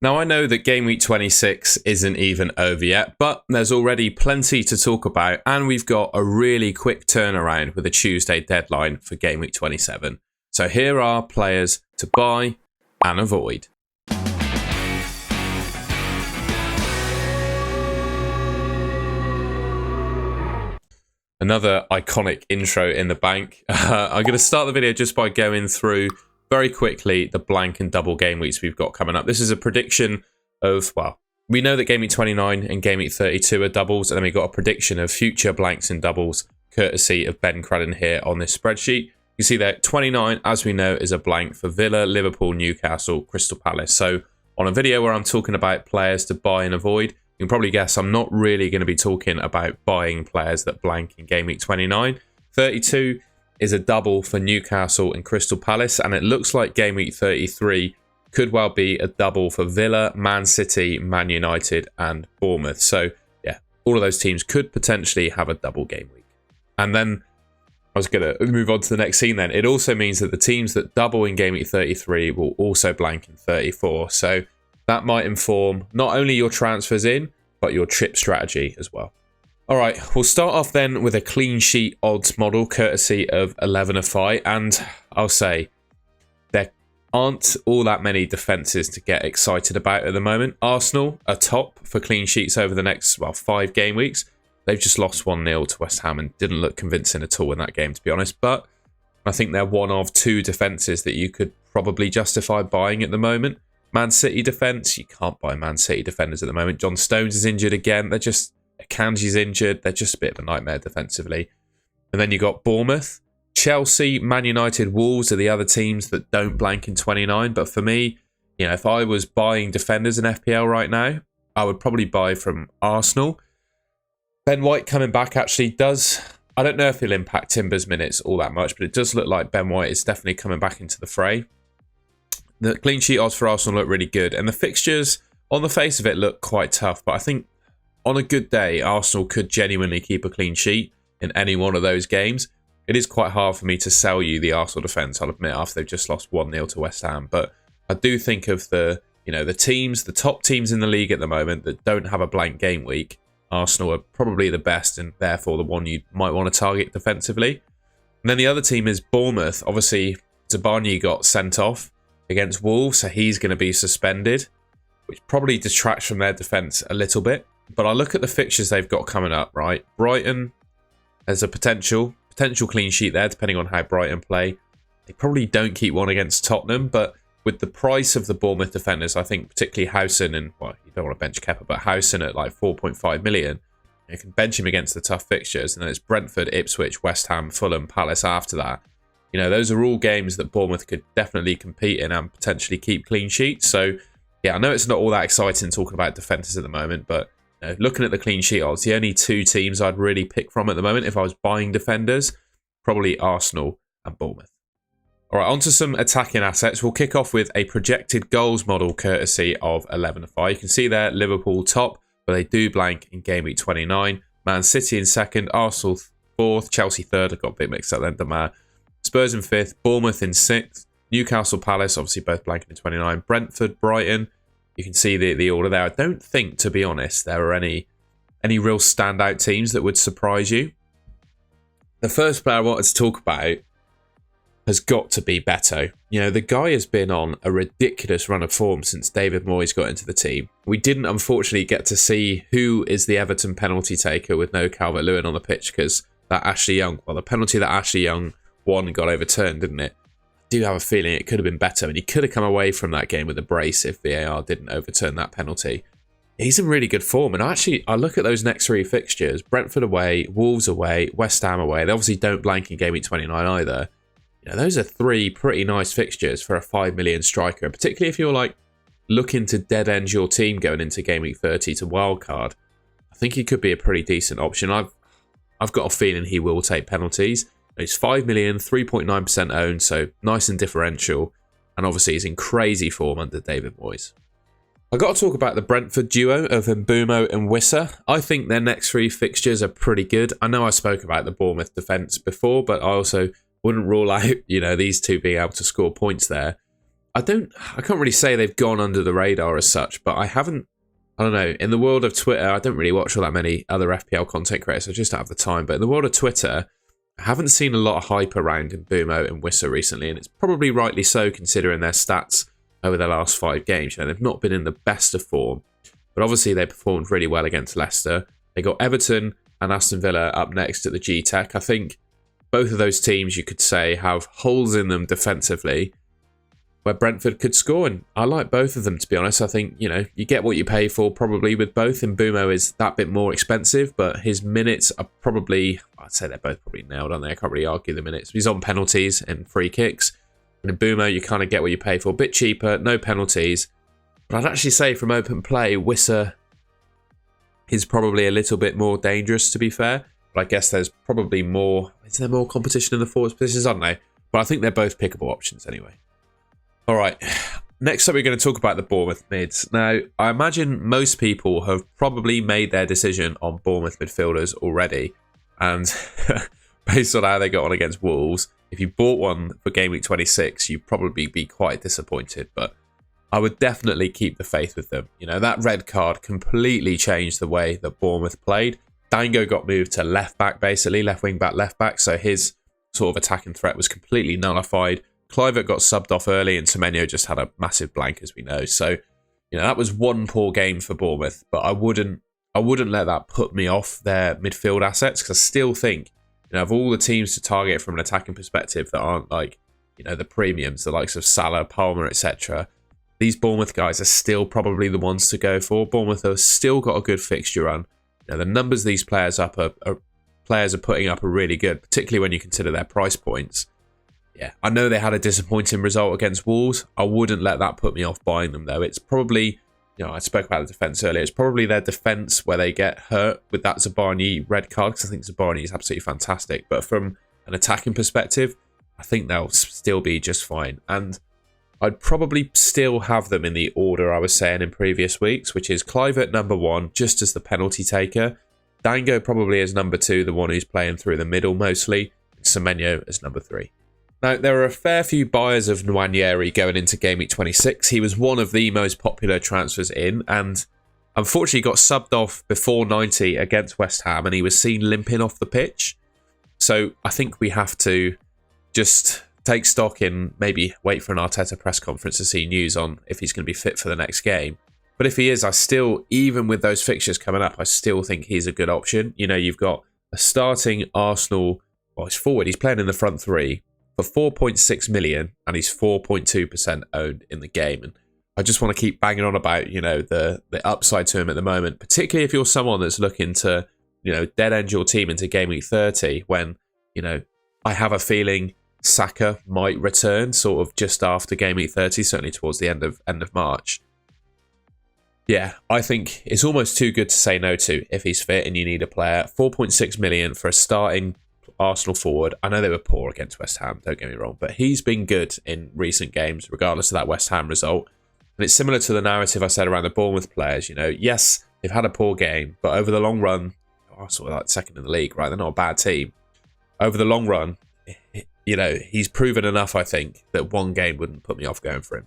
Now, I know that Game Week 26 isn't even over yet, but there's already plenty to talk about, and we've got a really quick turnaround with a Tuesday deadline for Game Week 27. So here are players to buy and avoid. Another iconic intro in the bank. I'm going to start the video just by going through very quickly the blank and double game weeks we've got coming up. This is a prediction of, well, we know that Game Week 29 and Game Week 32 are doubles, and then we've got a prediction of future blanks and doubles, courtesy of Ben Cradden here on this spreadsheet. You see that 29, as we know, is a blank for Villa, Liverpool, Newcastle, Crystal Palace. So on a video where I'm talking about players to buy and avoid, you can probably guess I'm not really going to be talking about buying players that blank in Game Week 29. 32 is a double for Newcastle and Crystal Palace, and it looks like Game Week 33 could well be a double for Villa, Man City, Man United and Bournemouth. So yeah, all of those teams could potentially have a double game week. And then I was going to move on to the next scene then. It also means that the teams that double in Game Week 33 will also blank in 34. So that might inform not only your transfers in, but your chip strategy as well. All right, we'll start off then with a clean sheet odds model courtesy of 11fi, and I'll say there aren't all that many defences to get excited about at the moment. Arsenal are top for clean sheets over the next, 5 game weeks. They've just lost 1-0 to West Ham and didn't look convincing at all in that game, to be honest. But I think they're one of 2 defences that you could probably justify buying at the moment. Man City defence, you can't buy Man City defenders at the moment. John Stones is injured again. Akanji's injured. They're just a bit of a nightmare defensively. And then you got Bournemouth. Chelsea, Man United, Wolves are the other teams that don't blank in 29. But for me, if I was buying defenders in FPL right now, I would probably buy from Arsenal. Ben White coming back actually does... I don't know if he'll impact Timber's minutes all that much, but it does look like Ben White is definitely coming back into the fray. The clean sheet odds for Arsenal look really good. And the fixtures, on the face of it, look quite tough. But I think on a good day, Arsenal could genuinely keep a clean sheet in any one of those games. It is quite hard for me to sell you the Arsenal defence, I'll admit, after they've just lost 1-0 to West Ham. But I do think of the teams, the top teams in the league at the moment that don't have a blank game week, Arsenal are probably the best and therefore the one you might want to target defensively. And then the other team is Bournemouth. Obviously, Zabarnyi got sent off against Wolves, so he's going to be suspended, which probably detracts from their defence a little bit. But I look at the fixtures they've got coming up, right? Brighton has a potential clean sheet there, depending on how Brighton play. They probably don't keep one against Tottenham, but with the price of the Bournemouth defenders, I think particularly Howson and, you don't want to bench Kepa, but Howson at like 4.5 million, you can bench him against the tough fixtures. And then it's Brentford, Ipswich, West Ham, Fulham, Palace after that. Those are all games that Bournemouth could definitely compete in and potentially keep clean sheets. So, yeah, I know it's not all that exciting talking about defenders at the moment, but looking at the clean sheet odds, the only 2 teams I'd really pick from at the moment if I was buying defenders, probably Arsenal and Bournemouth. All right, on to some attacking assets. We'll kick off with a projected goals model courtesy of 11fi. You can see there Liverpool top, but they do blank in Game Week 29. Man City in second, Arsenal 4th, Chelsea 3rd. I got a bit mixed up then, doesn't matter. Spurs in 5th, Bournemouth in 6th, Newcastle, Palace, obviously both blanking in 29. Brentford, Brighton. You can see the order there. I don't think, to be honest, there are any real standout teams that would surprise you. The first player I wanted to talk about has got to be Beto. The guy has been on a ridiculous run of form since David Moyes got into the team. We didn't, unfortunately, get to see who is the Everton penalty taker with no Calvert-Lewin on the pitch because the penalty that Ashley Young won got overturned, didn't it? I do have a feeling it could have been Beto, and he could have come away from that game with a brace if VAR didn't overturn that penalty. He's in really good form, and I look at those next 3 fixtures: Brentford away, Wolves away, West Ham away. They obviously don't blank in Game Week 29 either. Those are 3 pretty nice fixtures for a 5 million striker, and particularly if you're looking to dead end your team going into Game Week 30 to wildcard. I think he could be a pretty decent option. I've got a feeling he will take penalties. He's 5 million, 3.9% owned, so nice and differential. And obviously he's in crazy form under David Moyes. I've got to talk about the Brentford duo of Mbumo and Wissa. I think their next 3 fixtures are pretty good. I know I spoke about the Bournemouth defence before, but I also wouldn't rule out, these 2 being able to score points there. I can't really say they've gone under the radar as such, but I don't know, in the world of Twitter, I don't really watch all that many other FPL content creators, I just don't have the time, but in the world of Twitter, I haven't seen a lot of hype around Mbumo and Wissa recently, and it's probably rightly so considering their stats over the last 5 games. You know, they've not been in the best of form, but obviously they performed really well against Leicester. They got Everton and Aston Villa up next at the G-Tech. I think both of those teams, you could say, have holes in them defensively where Brentford could score, and I like both of them, to be honest. I think, you know, you get what you pay for probably with both. Mbumo is that bit more expensive, but his minutes are probably, I'd say they're both probably nailed, aren't they? I can't really argue the minutes. He's on penalties and free kicks. And Mbumo, you kind of get what you pay for. A bit cheaper, no penalties. But I'd actually say from open play, Wissa is probably a little bit more dangerous, to be fair. But I guess there's probably more, is there more competition in the forwards positions? I don't know. But I think they're both pickable options anyway. All right, next up we're going to talk about the Bournemouth mids. Now, I imagine most people have probably made their decision on Bournemouth midfielders already. And based on how they got on against Wolves, if you bought one for Game Week 26, you'd probably be quite disappointed. But I would definitely keep the faith with them. You know, that red card completely changed the way that Bournemouth played. Dango got moved to left back, basically, left wing back, left back. So his sort of attacking threat was completely nullified. Kluivert got subbed off early and Semenyo just had a massive blank, as we know. So, you know, that was one poor game for Bournemouth, but I wouldn't let that put me off their midfield assets, because I still think, you know, of all the teams to target from an attacking perspective that aren't like, you know, the premiums, the likes of Salah, Palmer, etc., these Bournemouth guys are still probably the ones to go for. Bournemouth have still got a good fixture run. You know, the numbers these players are putting up are really good, particularly when you consider their price points. Yeah, I know they had a disappointing result against Wolves. I wouldn't let that put me off buying them, though. It's probably, you know, I spoke about the defence earlier. It's probably their defence where they get hurt with that Zabarnyi red card, because I think Zabarnyi is absolutely fantastic. But from an attacking perspective, I think they'll still be just fine. And I'd probably still have them in the order I was saying in previous weeks, which is Kluivert number 1, just as the penalty taker. Dango probably as number 2, the one who's playing through the middle mostly. And Semenyo as number 3. Now, there are a fair few buyers of Nwaneri going into Game Week 26. He was one of the most popular transfers in, and unfortunately got subbed off before 90 against West Ham, and he was seen limping off the pitch. So I think we have to just take stock in, maybe wait for an Arteta press conference to see news on if he's going to be fit for the next game. But if he is, I still, even with those fixtures coming up, I still think he's a good option. You know, you've got a starting Arsenal, well, he's forward, he's playing in the front 3. For 4.6 million, and he's 4.2% owned in the game. And I just want to keep banging on about, you know, the upside to him at the moment, particularly if you're someone that's looking to, you know, dead end your team into Game Week 30, when, you know, I have a feeling Saka might return sort of just after Game Week 30, certainly towards the end of March. Yeah, I think it's almost too good to say no to if he's fit and you need a player. 4.6 million for a starting Arsenal forward. I know they were poor against West Ham, don't get me wrong, but he's been good in recent games, regardless of that West Ham result. And it's similar to the narrative I said around the Bournemouth players. You know, yes, they've had a poor game, but over the long run, Arsenal are like second in the league, right? They're not a bad team. Over the long run, you know, he's proven enough, I think, that one game wouldn't put me off going for him.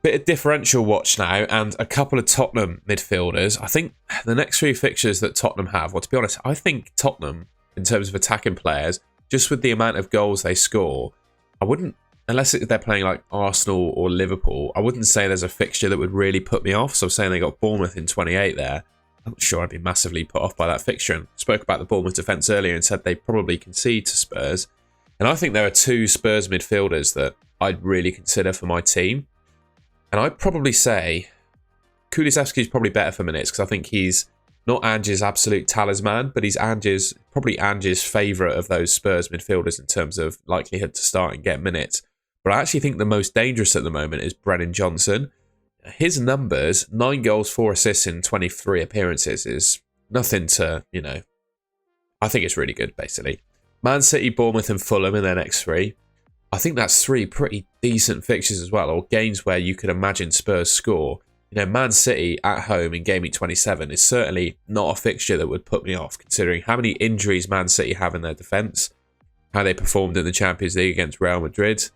Bit of differential watch now, and a couple of Tottenham midfielders. I think the next 3 fixtures that Tottenham have, well, to be honest, I think Tottenham, in terms of attacking players, just with the amount of goals they score, I wouldn't, unless they're playing like Arsenal or Liverpool, I wouldn't say there's a fixture that would really put me off. So I'm saying they got Bournemouth in 28 there. I'm not sure I'd be massively put off by that fixture. And spoke about the Bournemouth defence earlier and said they probably concede to Spurs. And I think there are 2 Spurs midfielders that I'd really consider for my team. And I'd probably say Kulusevski's probably better for minutes, because I think he's not Ange's absolute talisman, but he's probably Ange's favourite of those Spurs midfielders in terms of likelihood to start and get minutes. But I actually think the most dangerous at the moment is Brennan Johnson. His numbers, 9 goals, 4 assists in 23 appearances, is nothing to, you know, I think it's really good, basically. Man City, Bournemouth and Fulham in their next 3. I think that's 3 pretty decent fixtures as well, or games where you could imagine Spurs score. You know, Man City at home in Game Week 27 is certainly not a fixture that would put me off, considering how many injuries Man City have in their defence, how they performed in the Champions League against Real Madrid.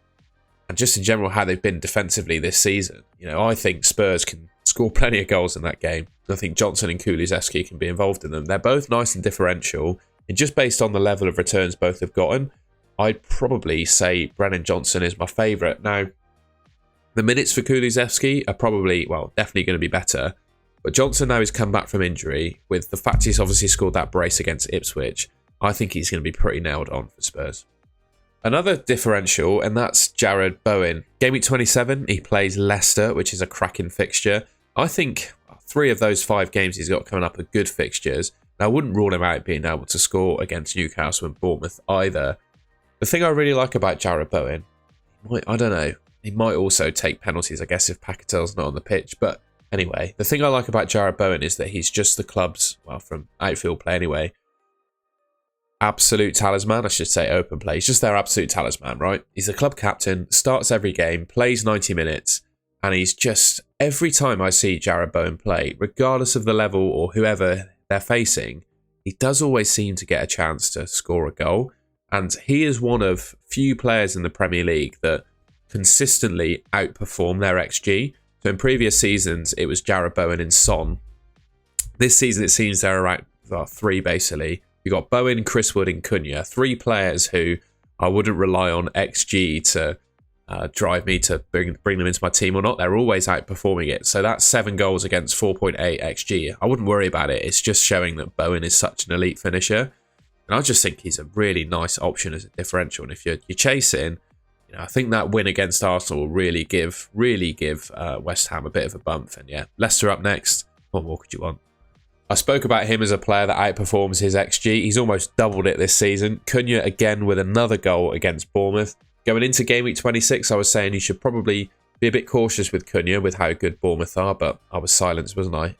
and just in general how they've been defensively this season. You know, I think Spurs can score plenty of goals in that game. I think Johnson and Kulusevski can be involved in them. They're both nice and differential, and just based on the level of returns both have gotten, I'd probably say Brennan Johnson is my favourite. Now, the minutes for Kulusevski are probably, well, definitely going to be better. But Johnson now has come back from injury. With the fact he's obviously scored that brace against Ipswich, I think he's going to be pretty nailed on for Spurs. Another differential, and that's Jarrod Bowen. Game week 27, he plays Leicester, which is a cracking fixture. I think 3 of those 5 games he's got coming up are good fixtures. Now, I wouldn't rule him out being able to score against Newcastle and Bournemouth either. The thing I really like about Jarrod Bowen, I don't know, he might also take penalties, I guess, if Paquetel's not on the pitch. But anyway, the thing I like about Jarrod Bowen is that he's just the club's, well, from outfield play anyway, absolute talisman, I should say, open play. He's just their absolute talisman, right? He's the club captain, starts every game, plays 90 minutes, and he's just, every time I see Jarrod Bowen play, regardless of the level or whoever they're facing, he does always seem to get a chance to score a goal. And he is one of few players in the Premier League that consistently outperform their XG. So in previous seasons, it was Jarrod Bowen and Son. This season, it seems they're around 3, basically. You've got Bowen, Chris Wood and Cunha, 3 players who I wouldn't rely on XG to drive me to bring them into my team or not. They're always outperforming it. So that's 7 goals against 4.8 XG. I wouldn't worry about it. It's just showing that Bowen is such an elite finisher. And I just think he's a really nice option as a differential. And if you're chasing, you know, I think that win against Arsenal will really give West Ham a bit of a bump. And yeah, Leicester up next. What more could you want? I spoke about him as a player that outperforms his XG. He's almost doubled it this season. Cunha again with another goal against Bournemouth. Going into game week 26, I was saying you should probably be a bit cautious with Cunha with how good Bournemouth are, but I was silenced, wasn't I?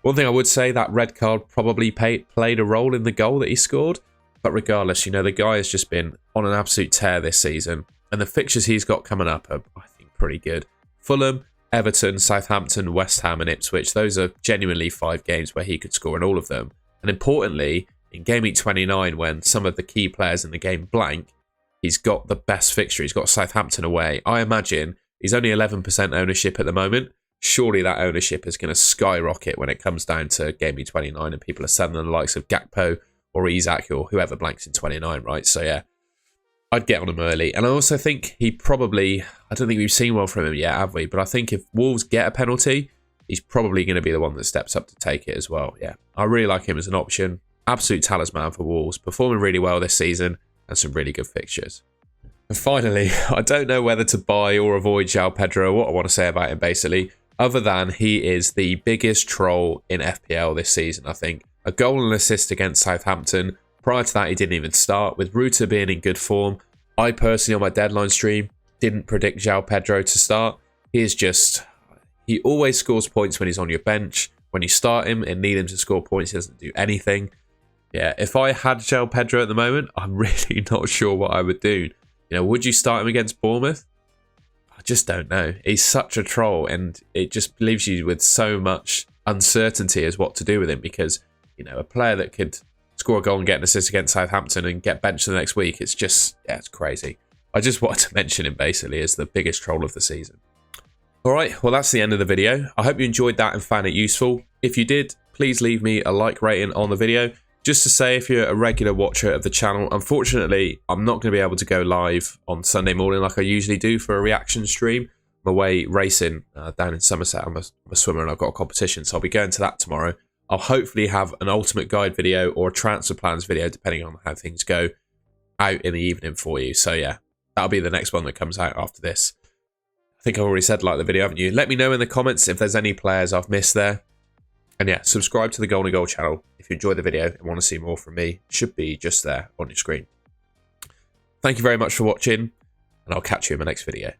One thing I would say, that red card probably played a role in the goal that he scored. But regardless, you know, the guy has just been on an absolute tear this season. And the fixtures he's got coming up are, I think, pretty good. Fulham, Everton, Southampton, West Ham and Ipswich. Those are genuinely 5 games where he could score in all of them. And importantly, in game week 29, when some of the key players in the game blank, he's got the best fixture. He's got Southampton away. I imagine he's only 11% ownership at the moment. Surely that ownership is going to skyrocket when it comes down to game week 29 and people are selling the likes of Gakpo or Isak or whoever blanks in 29, right? So yeah, I'd get on him early. And I also think he probably, I don't think we've seen one from him yet, have we? But I think if Wolves get a penalty, he's probably going to be the one that steps up to take it as well. Yeah, I really like him as an option. Absolute talisman for Wolves. Performing really well this season and some really good fixtures. And finally, I don't know whether to buy or avoid João Pedro. What I want to say about him, basically, other than he is the biggest troll in FPL this season, I think. A goal and assist against Southampton. Prior to that, he didn't even start. With Ruta being in good form, I personally, on my deadline stream, didn't predict João Pedro to start. He always scores points when he's on your bench. When you start him and need him to score points, he doesn't do anything. Yeah, if I had João Pedro at the moment, I'm really not sure what I would do. You know, would you start him against Bournemouth? I just don't know. He's such a troll, and it just leaves you with so much uncertainty as what to do with him, because, you know, a player that could score a goal and get an assist against Southampton and get benched the next week, it's just, yeah, it's crazy. I just wanted to mention him basically as the biggest troll of the season. Alright, well that's the end of the video. I hope you enjoyed that and found it useful. If you did, please leave me a like rating on the video. Just to say, if you're a regular watcher of the channel, unfortunately, I'm not going to be able to go live on Sunday morning like I usually do for a reaction stream. I'm away racing down in Somerset. I'm a swimmer and I've got a competition, so I'll be going to that tomorrow. I'll hopefully have an ultimate guide video or a transfer plans video, depending on how things go, out in the evening for you. So yeah, that'll be the next one that comes out after this. I think I've already said like the video, haven't you? Let me know in the comments if there's any players I've missed there. And yeah, subscribe to the Golden Goal channel if you enjoyed the video and want to see more from me. It should be just there on your screen. Thank you very much for watching, and I'll catch you in my next video.